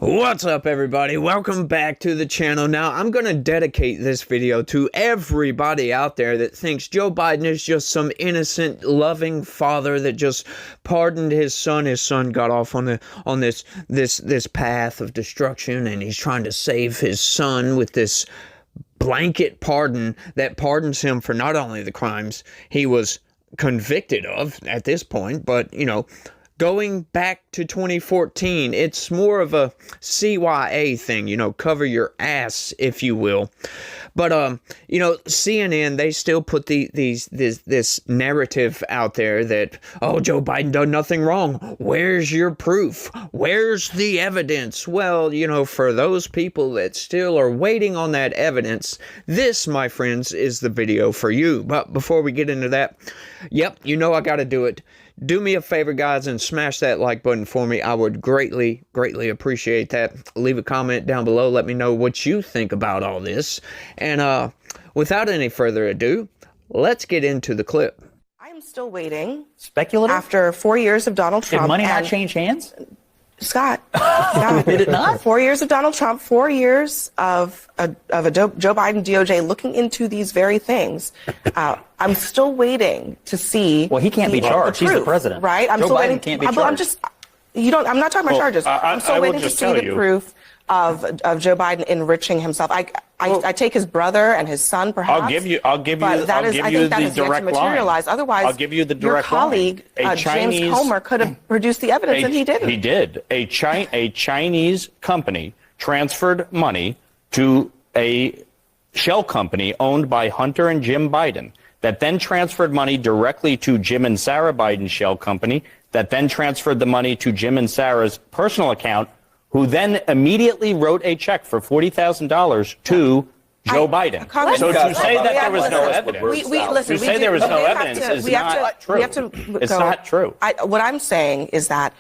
What's up, everybody? Welcome back to the channel. Now, I'm going to dedicate this video to everybody out there that thinks Joe Biden is just some innocent, loving father that just pardoned his son. His son got off on this path of destruction, and he's trying to save his son with this blanket pardon that pardons him for not only the crimes he was convicted of at this point, but, you know, going back to 2014, it's more of a CYA thing, you know, cover your ass, if you will. But, you know, CNN, they still put this narrative out there that, oh, Joe Biden done nothing wrong. Where's your proof? Where's the evidence? Well, you know, for those people that still are waiting on that evidence, this, my friends, is the video for you. But before we get into that, yep, you know I got to do it. Do me a favor, guys, and smash that like button for me. I would greatly, greatly appreciate that. Leave a comment down below. Let me know what you think about all this. And without any further ado, let's get into the clip. I'm still waiting. Speculative? After 4 years of Donald Trump. Did money not change hands? Scott. Did it not? 4 years of Donald Trump, 4 years of a Joe Biden DOJ looking into these very things. I'm still waiting to see. Well, he can't be charged. He's the president. Right? I'm Joe still Biden waiting. can't be charged. I'm not talking about charges. I'm still waiting to see the you. proof of Joe Biden enriching himself. I take his brother and his son, perhaps. I'll give you but that is, I think that is yet to materialize. Otherwise, I'll give you the direct your colleague, James Comer, could have produced the evidence, and he didn't. He did. A Chinese company transferred money to a shell company owned by Hunter and Jim Biden that then transferred money directly to Jim and Sarah Biden's shell company that then transferred the money to Jim and Sarah's personal account, who then immediately wrote a check for $40,000 to Joe Biden. So to say that there was no evidence, to say there was no evidence is not true. It's not true. What I'm saying is that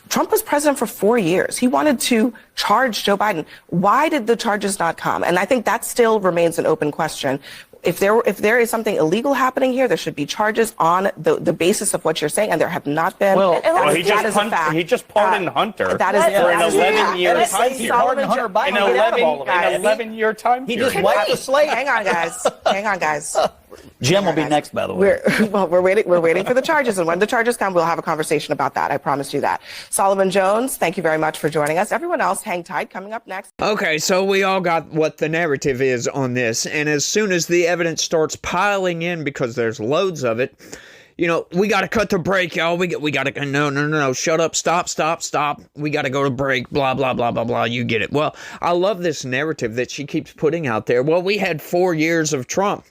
Trump was president for 4 years. He wanted to charge Joe Biden. Why did the charges not come? And I think that still remains an open question. If there is something illegal happening here, there should be charges on the basis of what you're saying, and there have not been. Well, he just pardoned Hunter that is for an 11-year time period. He pardoned Hunter Biden. An 11-year time period. He just wiped the slate. Hang on, guys. Hang on, guys. Jim will be next, by the way. We're waiting for the charges, and when the charges come, we'll have a conversation about that. I promise you that. Solomon Jones, thank you very much for joining us. Everyone else, hang tight. Coming up next. Okay, so we all got what the narrative is on this, and as soon as the evidence starts piling in, because there's loads of it, you know, we got to cut the break, y'all. We got to, no, shut up, stop. We got to go to break, blah, blah, blah, blah, blah. You get it. Well, I love this narrative that she keeps putting out there. Well, we had 4 years of Trump.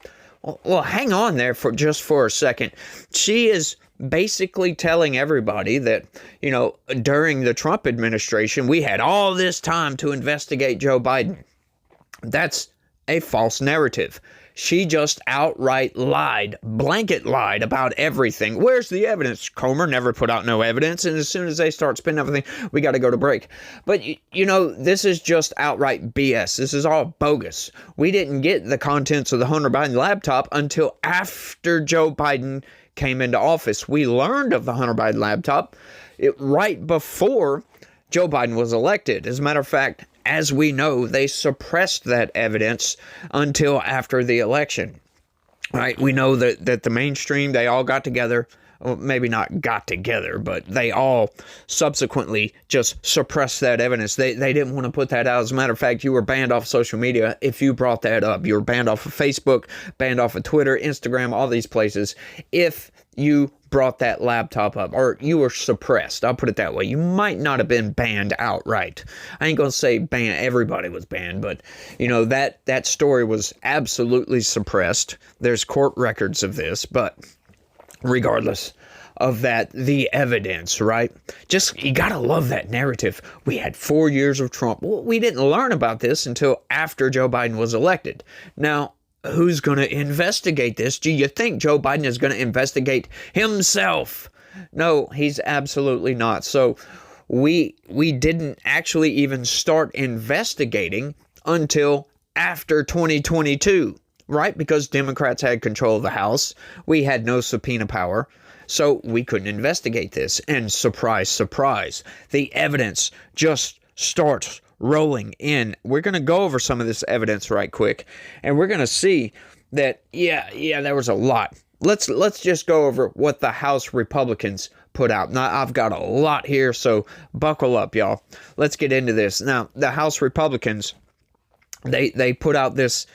Well, hang on there for a second. She is basically telling everybody that, you know, during the Trump administration, we had all this time to investigate Joe Biden. That's a false narrative. She just outright lied, blanket lied about everything. Where's the evidence? Comer never put out no evidence, and as soon as they start spinning everything, we got to go to break. But, you know, this is just outright BS. This is all bogus. We didn't get the contents of the Hunter Biden laptop until after Joe Biden came into office. We learned of the Hunter Biden laptop right before Joe Biden was elected. As a matter of fact, as we know, they suppressed that evidence until after the election. Right? We know that the mainstream, they all got together. Well, maybe not got together, but they all subsequently just suppressed that evidence. They didn't want to put that out. As a matter of fact, you were banned off social media if you brought that up. You were banned off of Facebook, banned off of Twitter, Instagram, all these places, if you brought that laptop up, or you were suppressed. I'll put it that way. You might not have been banned outright. I ain't gonna say banned, everybody was banned, but you know, that story was absolutely suppressed. There's court records of this, but regardless of that, the evidence, right? Just, you gotta love that narrative. We had 4 years of Trump. Well, we didn't learn about this until after Joe Biden was elected. Now, who's going to investigate this? Do you think Joe Biden is going to investigate himself? No, he's absolutely not. So we didn't actually even start investigating until after 2022, right? Because Democrats had control of the House. We had no subpoena power. So we couldn't investigate this. And surprise, surprise, the evidence just starts rolling in. We're going to go over some of this evidence right quick, and we're going to see that, yeah, there was a lot. Let's just go over what the House Republicans put out. Now, I've got a lot here, so buckle up, y'all. Let's get into this. Now, the House Republicans, they put out this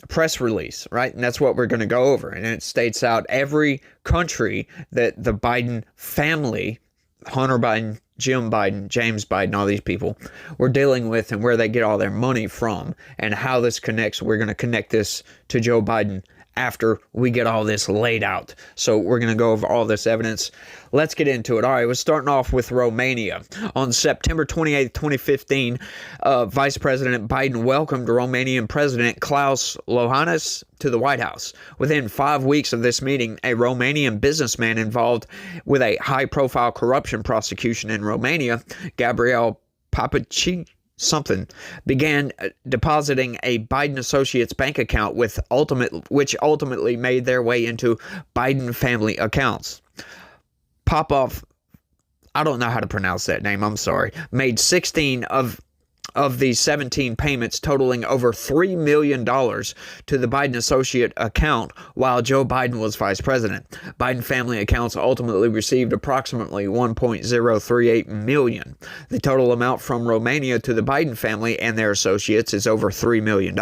press release, right? And that's what we're going to go over. And it states out every country that the Biden family, Hunter Biden, Jim Biden, James Biden, all these people, we're dealing with, and where they get all their money from, and how this connects. We're going to connect this to Joe Biden after we get all this laid out. So we're going to go over all this evidence. Let's get into it. All right, we're starting off with Romania. On September 28, 2015, Vice President Biden welcomed Romanian President Klaus Iohannis to the White House. Within 5 weeks of this meeting, a Romanian businessman involved with a high-profile corruption prosecution in Romania, Gabriel Papaci, began depositing a Biden associates bank account which ultimately made their way into Biden family accounts. Popov, I don't know how to pronounce that name, I'm sorry, made 16 of these 17 payments totaling over $3 million to the Biden associate account while Joe Biden was vice president. Biden family accounts ultimately received approximately $1.038 million. The total amount from Romania to the Biden family and their associates is over $3 million.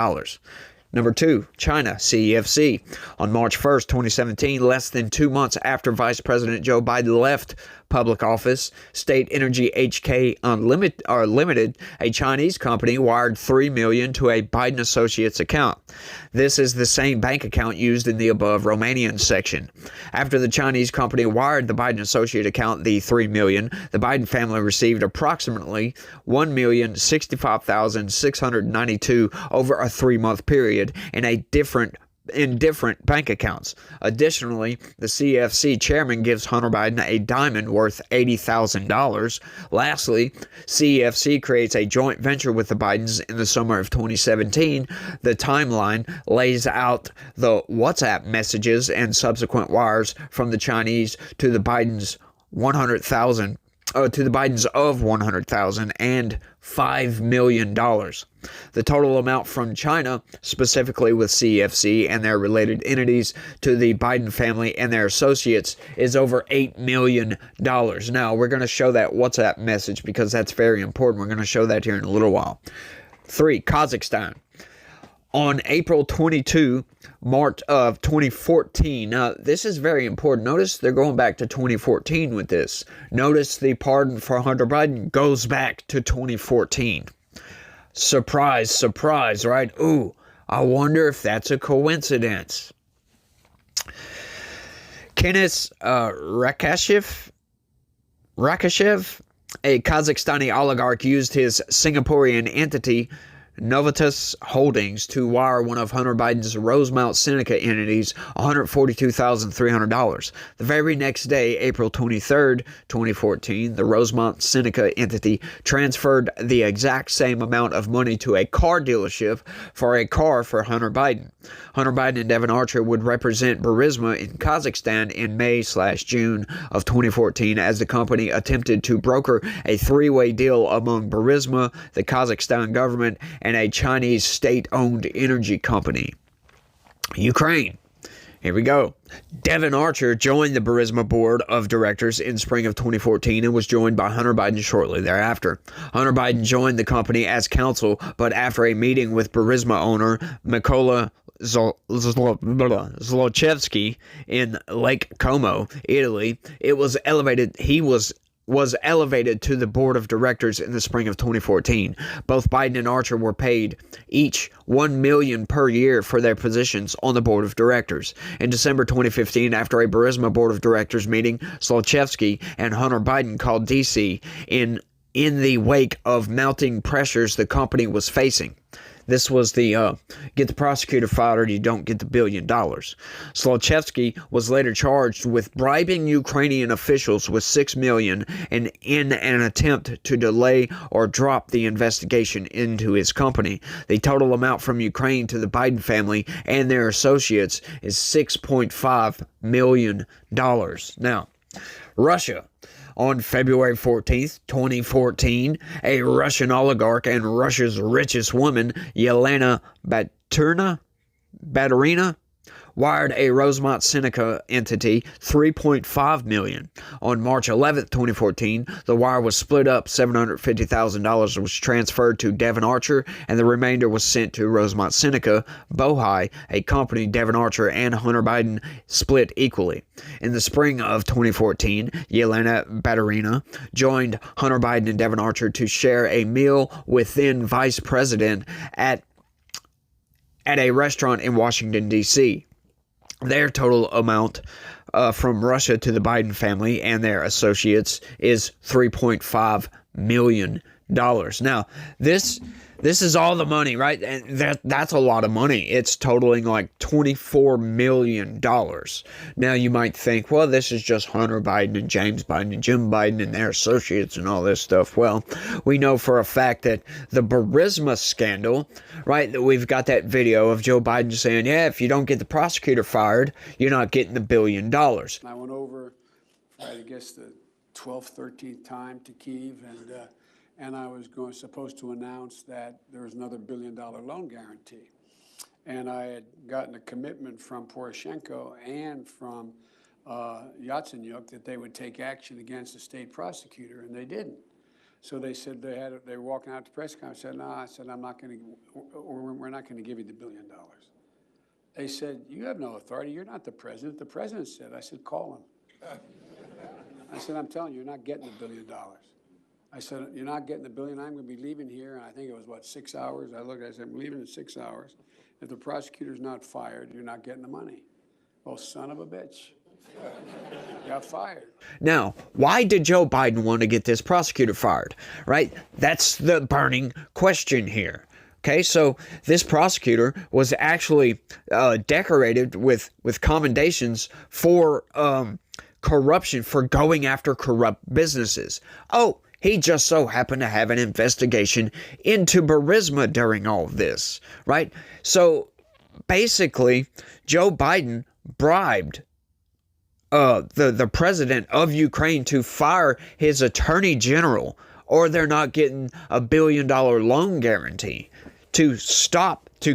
Number 2, China, CEFC. On March 1st, 2017, less than 2 months after Vice President Joe Biden left public office, State Energy HK Limited, a Chinese company, wired $3 million to a Biden Associates account. This is the same bank account used in the above Romanian section. After the Chinese company wired the Biden Associate account the $3 million, the Biden family received approximately $1,065,692 over a 3-month period in different bank accounts. Additionally, the CFC chairman gives Hunter Biden a diamond worth $80,000. Lastly, CFC creates a joint venture with the Bidens in the summer of 2017. The timeline lays out the WhatsApp messages and subsequent wires from the Chinese to the Bidens of 100,000 and $5 million. The total amount from China, specifically with CFC and their related entities, to the Biden family and their associates is over $8 million. Now, we're going to show that WhatsApp message because that's very important. We're going to show that here in a little while. 3, Kazakhstan. On April 22, March of 2014, now this is very important. Notice they're going back to 2014 with this. Notice the pardon for Hunter Biden goes back to 2014. Surprise, surprise, right? Ooh, I wonder if that's a coincidence. Kenes Rakashev, a Kazakhstani oligarch, used his Singaporean entity Novitas Holdings to wire one of Hunter Biden's Rosemount Seneca entities $142,300. The very next day, April 23rd, 2014, the Rosemount Seneca entity transferred the exact same amount of money to a car dealership for a car for Hunter Biden. Hunter Biden and Devon Archer would represent Burisma in Kazakhstan in May/June of 2014 as the company attempted to broker a three-way deal among Burisma, the Kazakhstan government, and a Chinese state-owned energy company. Ukraine. Here we go. Devon Archer joined the Burisma board of directors in spring of 2014 and was joined by Hunter Biden shortly thereafter. Hunter Biden joined the company as counsel, but after a meeting with Burisma owner Mykola Zlochevsky in Lake Como, Italy, he was elevated to the board of directors in the spring of 2014. Both Biden and Archer were paid each $1 million per year for their positions on the board of directors. In December 2015, after a Burisma board of directors meeting, Zlochevsky and Hunter Biden called D.C. in the wake of mounting pressures the company was facing. This was the get the prosecutor fired or you don't get the $1 billion. Zlochevsky was later charged with bribing Ukrainian officials with $6 million in an attempt to delay or drop the investigation into his company. The total amount from Ukraine to the Biden family and their associates is $6.5 million. Now, Russia. On February 14th, 2014, a Russian oligarch and Russia's richest woman, Yelena Baturina, wired a Rosemont Seneca entity $3.5 million. On March 11th, 2014, the wire was split up. $750,000 was transferred to Devon Archer, and the remainder was sent to Rosemont Seneca. Bohai, a company Devon Archer and Hunter Biden split equally. In the spring of 2014, Yelena Baturina joined Hunter Biden and Devon Archer to share a meal with then Vice President at a restaurant in Washington, D.C. Their total amount from Russia to the Biden family and their associates is $3.5 million. Now, this is all the money, right? And that's a lot of money. It's totaling like $24 million. Now, you might think, well, this is just Hunter Biden and James Biden and Jim Biden and their associates and all this stuff. Well, we know for a fact that the Burisma scandal, right, that we've got that video of Joe Biden saying, yeah, if you don't get the prosecutor fired, you're not getting the $1 billion. I went over, I guess, the 12th, 13th time to Kyiv, and I was supposed to announce that there was another $1 billion loan guarantee. And I had gotten a commitment from Poroshenko and from Yatsenyuk that they would take action against the state prosecutor, and they didn't. So they said they were walking out to press conference. I said, no, I'm not going to, we're not going to give you the $1 billion. They said, you have no authority. You're not the president. The president said. I said, call him. I said, I'm telling you, you're not getting the $1 billion. I said, you're not getting the $1 billion. I'm going to be leaving here. And I think it was, 6 hours? I said, I'm leaving in 6 hours. If the prosecutor's not fired, you're not getting the money. Well, son of a bitch. Got fired. Now, why did Joe Biden want to get this prosecutor fired? Right? That's the burning question here. Okay, so this prosecutor was actually decorated with commendations for corruption, for going after corrupt businesses. Oh, he just so happened to have an investigation into Burisma during all of this, right? So basically, Joe Biden bribed the president of Ukraine to fire his attorney general, or they're not getting a $1 billion loan guarantee, to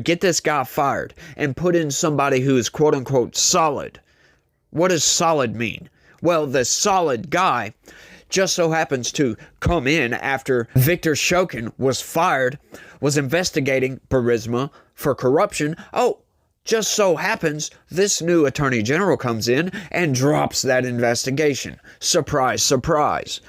get this guy fired and put in somebody who is quote unquote solid. What does solid mean? Well, the solid guy just so happens to come in after Viktor Shokin was fired, was investigating Burisma for corruption. Oh, just so happens this new attorney general comes in and drops that investigation. Surprise, surprise.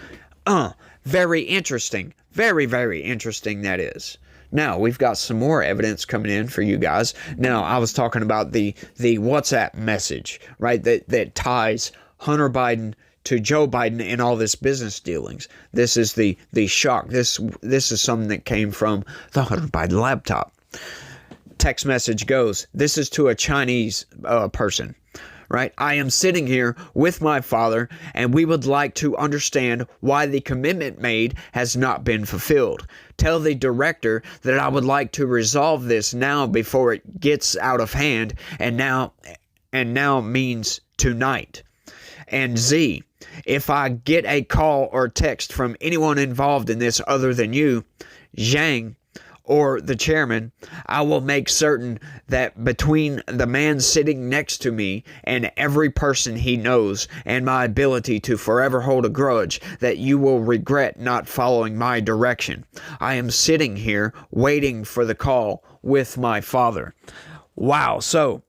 Very interesting. Very, very interesting that is. Now, we've got some more evidence coming in for you guys. Now, I was talking about the WhatsApp message, right, that ties Hunter Biden to Joe Biden in all this business dealings. This is the shock. This is something that came from the Hunter Biden laptop. Text message goes, this is to a Chinese person, right? I am sitting here with my father, and we would like to understand why the commitment made has not been fulfilled. Tell the director that I would like to resolve this now before it gets out of hand, and now means tonight. And Z, if I get a call or text from anyone involved in this other than you, Zhang, or the chairman, I will make certain that between the man sitting next to me and every person he knows, and my ability to forever hold a grudge, that you will regret not following my direction. I am sitting here waiting for the call with my father. Wow, so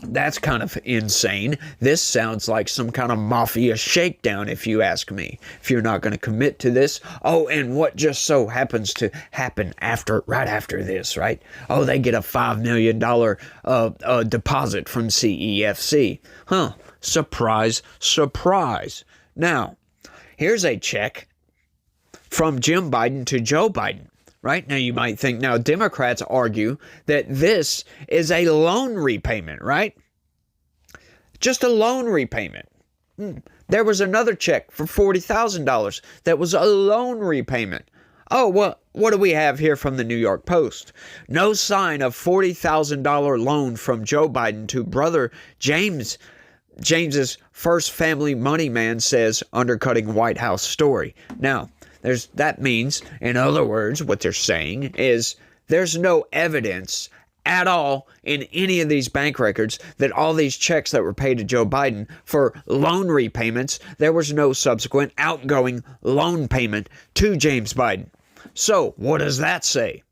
that's kind of insane. This sounds like some kind of mafia shakedown, if you ask me, if you're not going to commit to this. Oh, and what just so happens to happen right after this, right? Oh, they get a $5 million deposit from CEFC. Huh. Surprise, surprise. Now, here's a check from Jim Biden to Joe Biden. Right? Now, you might think, now, Democrats argue that this is a loan repayment, right? Just a loan repayment. There was another check for $40,000 that was a loan repayment. Oh, well, what do we have here from the New York Post? No sign of $40,000 loan from Joe Biden to brother James James's first family money man says undercutting White House story. Now, that means, in other words, what they're saying is there's no evidence at all in any of these bank records that all these checks that were paid to Joe Biden for loan repayments, there was no subsequent outgoing loan payment to James Biden. So, what does that say?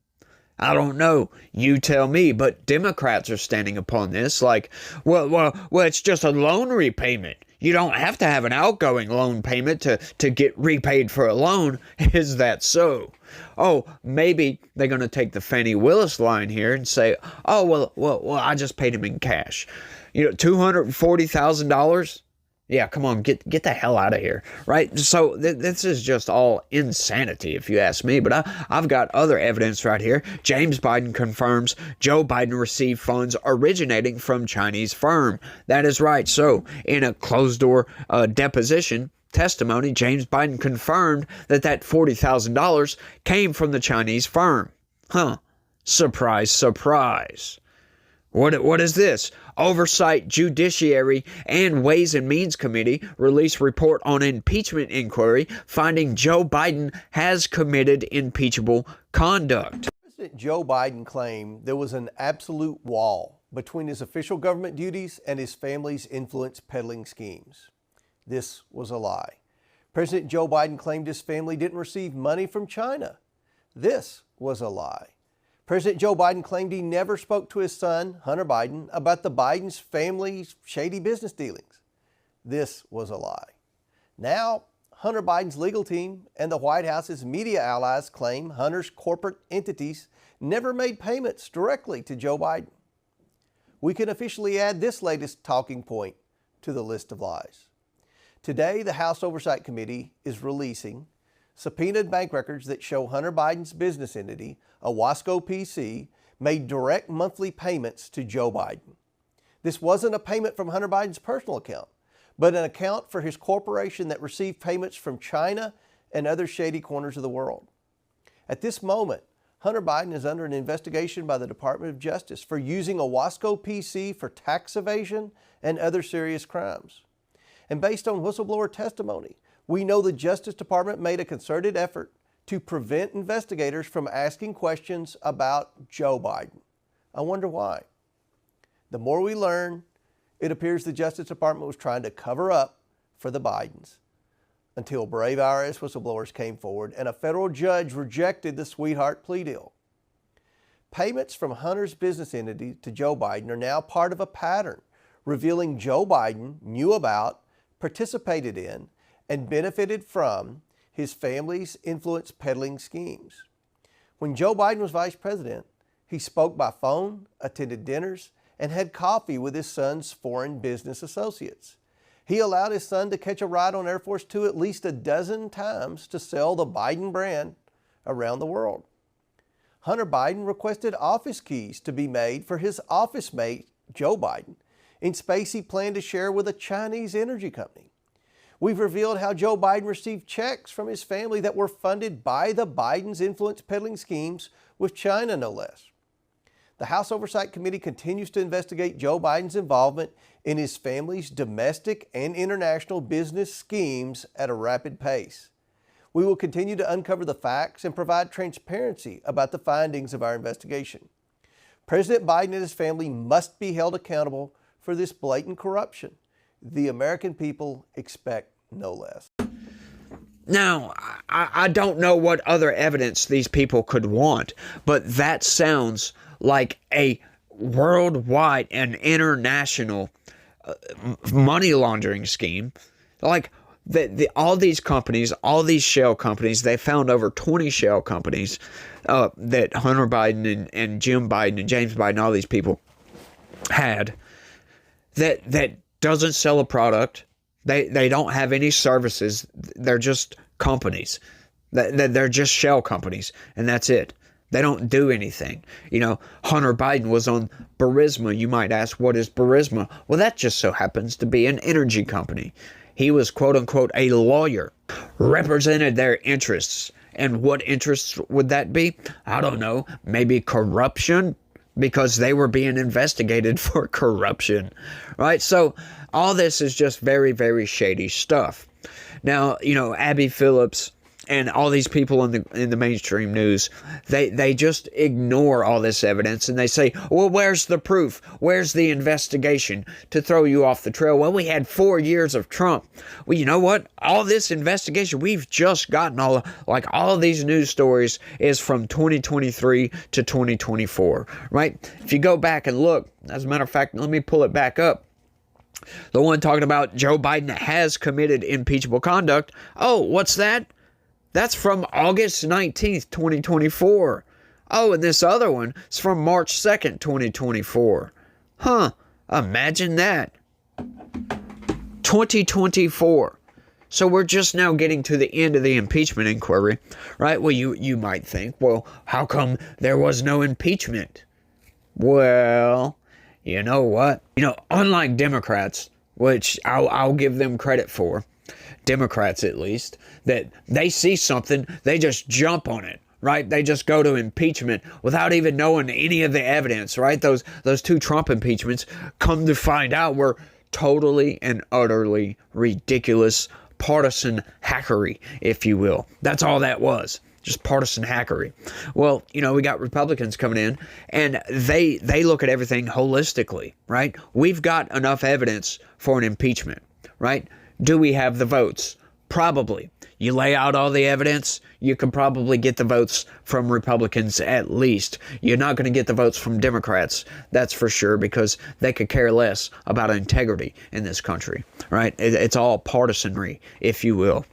I don't know. You tell me. But Democrats are standing upon this like, well, it's just a loan repayment. You don't have to have an outgoing loan payment to get repaid for a loan. Is that so? Oh, maybe they're going to take the Fani Willis line here and say, oh, well, I just paid him in cash. $240,000? Yeah, come on, get the hell out of here, right? So this is just all insanity, if you ask me. But I've got other evidence right here. James Biden confirms Joe Biden received funds originating from Chinese firm. That is right. So in a closed-door deposition testimony, James Biden confirmed that $40,000 came from the Chinese firm. Huh. Surprise, surprise. What is this? Oversight, Judiciary, and Ways and Means Committee release report on impeachment inquiry finding Joe Biden has committed impeachable conduct. President Joe Biden claimed there was an absolute wall between his official government duties and his family's influence peddling schemes. This was a lie. President Joe Biden claimed his family didn't receive money from China. This was a lie. President Joe Biden claimed he never spoke to his son, Hunter Biden, about the Biden's family's shady business dealings. This was a lie. Now, Hunter Biden's legal team and the White House's media allies claim Hunter's corporate entities never made payments directly to Joe Biden. We can officially add this latest talking point to the list of lies. Today, the House Oversight Committee is releasing subpoenaed bank records that show Hunter Biden's business entity, Owasco PC, made direct monthly payments to Joe Biden. This wasn't a payment from Hunter Biden's personal account, but an account for his corporation that received payments from China and other shady corners of the world. At this moment, Hunter Biden is under an investigation by the Department of Justice for using Owasco PC for tax evasion and other serious crimes. And based on whistleblower testimony, we know the Justice Department made a concerted effort to prevent investigators from asking questions about Joe Biden. I wonder why. The more we learn, it appears the Justice Department was trying to cover up for the Bidens until brave IRS whistleblowers came forward and a federal judge rejected the sweetheart plea deal. Payments from Hunter's business entity to Joe Biden are now part of a pattern revealing Joe Biden knew about, participated in, and benefited from his family's influence peddling schemes. When Joe Biden was vice president, he spoke by phone, attended dinners, and had coffee with his son's foreign business associates. He allowed his son to catch a ride on Air Force Two at least a dozen times to sell the Biden brand around the world. Hunter Biden requested office keys to be made for his office mate, Joe Biden, in space he planned to share with a Chinese energy company. We've revealed how Joe Biden received checks from his family that were funded by the Biden's influence peddling schemes with China, no less. The House Oversight Committee continues to investigate Joe Biden's involvement in his family's domestic and international business schemes at a rapid pace. We will continue to uncover the facts and provide transparency about the findings of our investigation. President Biden and his family must be held accountable for this blatant corruption. The American people expect no less. Now, I don't know what other evidence these people could want, but that sounds like a worldwide and international money laundering scheme. Like all these companies, all these shell companies, they found over 20 shell companies that Hunter Biden and Jim Biden and James Biden, all these people had that doesn't sell a product. They don't have any services. They're just companies. They're just shell companies, and that's it. They don't do anything. You know, Hunter Biden was on Burisma. You might ask, what is Burisma? Well, that just so happens to be an energy company. He was, quote unquote, a lawyer, represented their interests. And what interests would that be? I don't know. Maybe corruption? because they were being investigated for corruption, right? So all this is just very, very shady stuff. Now, Abby Phillips and all these people in the mainstream news, they just ignore all this evidence and they say, well, where's the proof? Where's the investigation to throw you off the trail? Well, we had 4 years of Trump. Well, you know what? All this investigation, we've just gotten all of these news stories is from 2023 to 2024, right? If you go back and look, as a matter of fact, let me pull it back up. The one talking about Joe Biden has committed impeachable conduct. Oh, what's that? That's from August 19th, 2024. Oh, and this other one is from March 2nd, 2024. Huh, imagine that. 2024. So we're just now getting to the end of the impeachment inquiry, right? Well, you might think, well, how come there was no impeachment? Well, you know what? Unlike Democrats, which I'll give them credit for, Democrats at least, that they see something, they just jump on it, right? They just go to impeachment without even knowing any of the evidence, right? Those two Trump impeachments, come to find out, were totally and utterly ridiculous partisan hackery, if you will. That's all that was. Just partisan hackery. Well, we got Republicans coming in and they look at everything holistically, right? We've got enough evidence for an impeachment, right? Do we have the votes? Probably. You lay out all the evidence, you can probably get the votes from Republicans at least. You're not going to get the votes from Democrats, that's for sure, because they could care less about integrity in this country, right? It's all partisanry, if you will,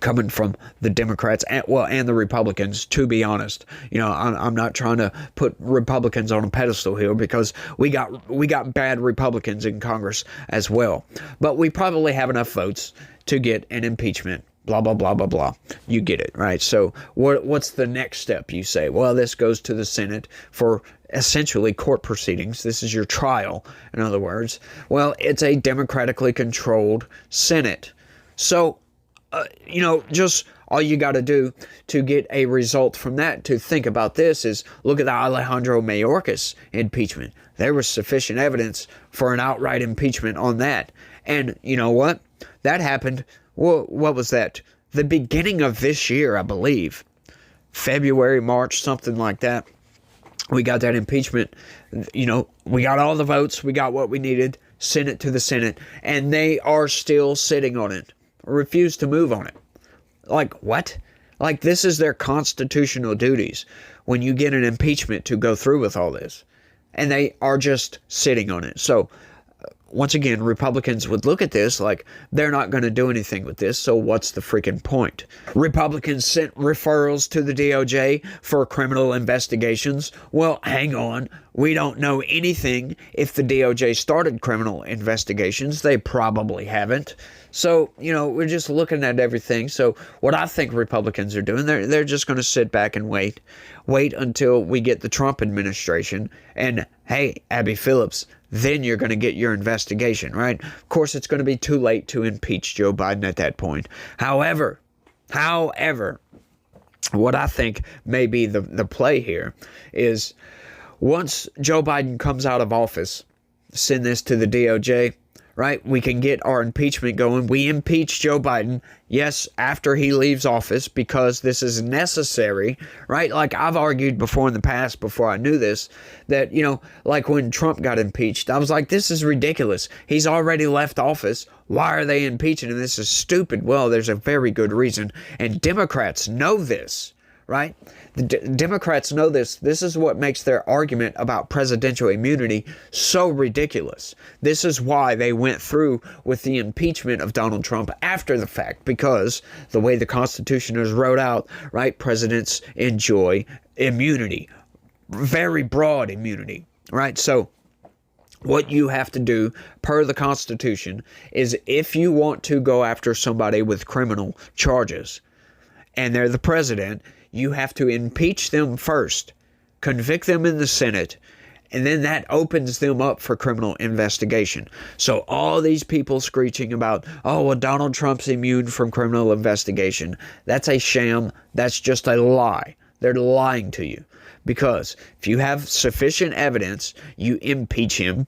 coming from the Democrats and the Republicans, to be honest. I'm not trying to put Republicans on a pedestal here, because we got bad Republicans in Congress as well. But we probably have enough votes to get an impeachment, blah, blah, blah, blah, blah. You get it, right? So what's the next step, you say? Well, this goes to the Senate for essentially court proceedings. This is your trial, in other words. Well, it's a democratically controlled Senate. So just all you got to do to get a result from that, to think about this, is look at the Alejandro Mayorkas impeachment. There was sufficient evidence for an outright impeachment on that. And you know what? That happened, what was that? The beginning of this year, I believe. February, March, something like that. We got that impeachment. We got all the votes. We got what we needed. Sent it to the Senate. And they are still sitting on it. Refuse to move on it. Like, what? Like, this is their constitutional duties when you get an impeachment, to go through with all this. And they are just sitting on it. So, once again, Republicans would look at this like they're not going to do anything with this, so what's the freaking point? Republicans sent referrals to the DOJ for criminal investigations. Well, hang on. We don't know anything if the DOJ started criminal investigations. They probably haven't. So, we're just looking at everything. So what I think Republicans are doing, they're just going to sit back and wait until we get the Trump administration. And hey, Abby Phillips, then you're going to get your investigation, right? Of course, it's going to be too late to impeach Joe Biden at that point. However, what I think may be the play here is, once Joe Biden comes out of office, send this to the DOJ, right? We can get our impeachment going. We impeach Joe Biden, yes, after he leaves office, because this is necessary, right? Like I've argued before in the past, before I knew this, that, like when Trump got impeached, I was like, this is ridiculous. He's already left office. Why are they impeaching him? This is stupid. Well, there's a very good reason. And Democrats know this, right? The Democrats know this. This is what makes their argument about presidential immunity so ridiculous. This is why they went through with the impeachment of Donald Trump after the fact, because the way the Constitution is wrote out, right, presidents enjoy immunity, very broad immunity, right? So what you have to do per the Constitution is, if you want to go after somebody with criminal charges and they're the president, you have to impeach them first, convict them in the Senate, and then that opens them up for criminal investigation. So all these people screeching about, oh, well, Donald Trump's immune from criminal investigation, that's a sham. That's just a lie. They're lying to you. Because if you have sufficient evidence, you impeach him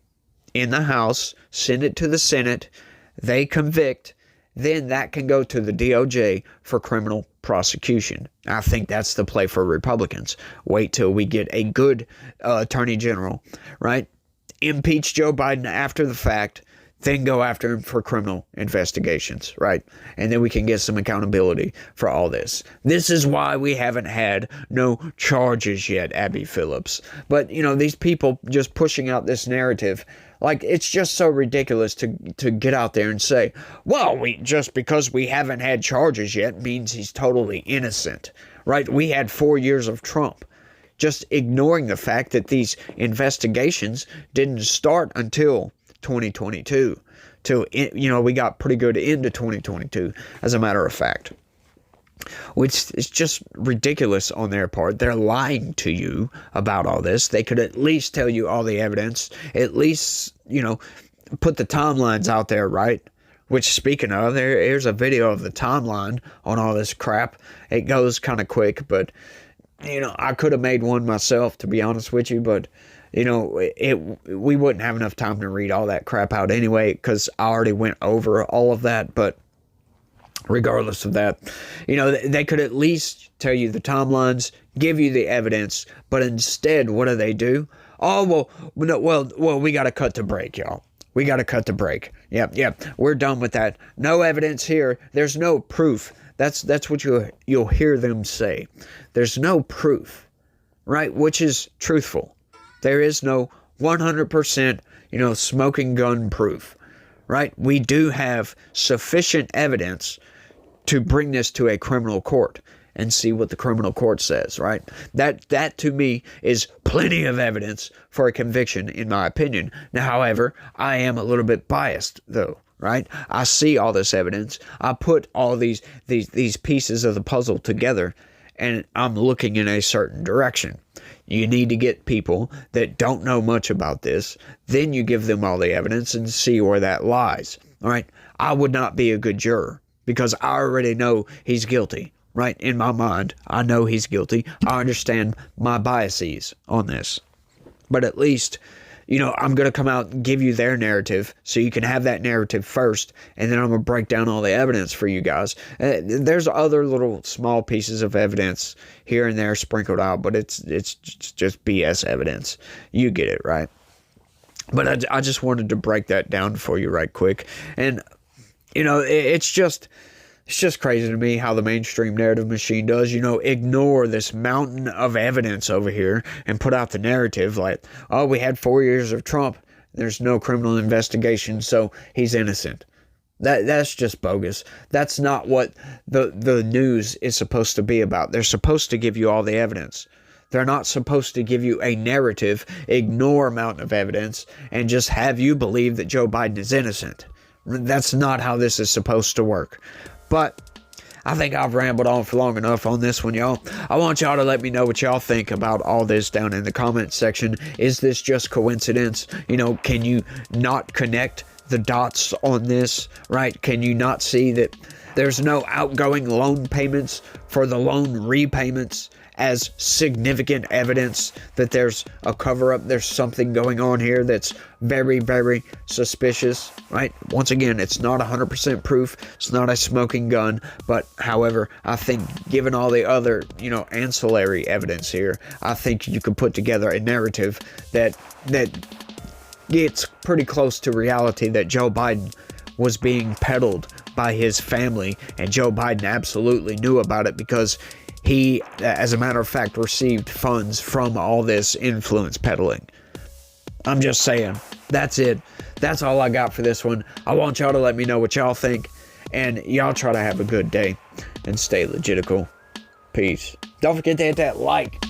in the House, send it to the Senate, they convict, then that can go to the DOJ for criminal prosecution. I think that's the play for Republicans. Wait till we get a good attorney general, right? Impeach Joe Biden after the fact, then go after him for criminal investigations, right? And then we can get some accountability for all this. This is why we haven't had no charges yet, Abby Phillips. But, you know, these people just pushing out this narrative, like, it's just so ridiculous to get out there and say, well, just because we haven't had charges yet means he's totally innocent, right? We had 4 years of Trump. Just ignoring the fact that these investigations didn't start until 2022, till, you know, we got pretty good into 2022, as a matter of fact. Which is just ridiculous on their part. They're lying to you about all this. They could at least tell you all the evidence, at least, you know, put the timelines out there, right? Which, speaking of, here's a video of the timeline on all this crap. It goes kind of quick, but, you know, I could have made one myself, to be honest with you, but, you know, we wouldn't have enough time to read all that crap out anyway, because I already went over all of that. But regardless of that, you know, they could at least tell you the timelines, give you the evidence, but instead, what do? Oh, well, we got to cut the break, y'all. We got to cut the break. Yep, we're done with that. No evidence here. There's no proof. That's what you'll hear them say. There's no proof, right? Which is truthful. There is no 100%, you know, smoking gun proof, right? We do have sufficient evidence to bring this to a criminal court and see what the criminal court says, right? That to me is plenty of evidence for a conviction, in my opinion. Now, however, I am a little bit biased, though, right? I see all this evidence. I put all these pieces of the puzzle together, and I'm looking in a certain direction. You need to get people that don't know much about this. Then you give them all the evidence and see where that lies. All right. I would not be a good juror because I already know he's guilty, right? In my mind, I know he's guilty. I understand my biases on this. But at least, you know, I'm going to come out and give you their narrative so you can have that narrative first, and then I'm going to break down all the evidence for you guys. There's other little small pieces of evidence here and there sprinkled out, but it's just BS evidence. You get it, right? But I just wanted to break that down for you right quick. And, you know, it's just crazy to me how the mainstream narrative machine does, you know, ignore this mountain of evidence over here and put out the narrative like, oh, we had 4 years of Trump. There's no criminal investigation, so he's innocent. That's just bogus. That's not what the news is supposed to be about. They're supposed to give you all the evidence. They're not supposed to give you a narrative, ignore a mountain of evidence, and just have you believe that Joe Biden is innocent. That's not how this is supposed to work. But I think I've rambled on for long enough on this one, y'all. I want y'all to let me know what y'all think about all this down in the comments section. Is this just coincidence? You know, can you not connect the dots on this, right? Can you not see that there's no outgoing loan payments for the loan repayments as significant evidence that there's a cover-up, there's something going on here that's very, very suspicious, right? Once again, it's not 100% proof, it's not a smoking gun, but however, I think given all the other, you know, ancillary evidence here, I think you could put together a narrative that gets pretty close to reality, that Joe Biden was being peddled by his family, and Joe Biden absolutely knew about it because he, as a matter of fact, received funds from all this influence peddling. I'm just saying. That's it. That's all I got for this one. I want y'all to let me know what y'all think. And y'all try to have a good day and stay legitical. Peace. Don't forget to hit that like,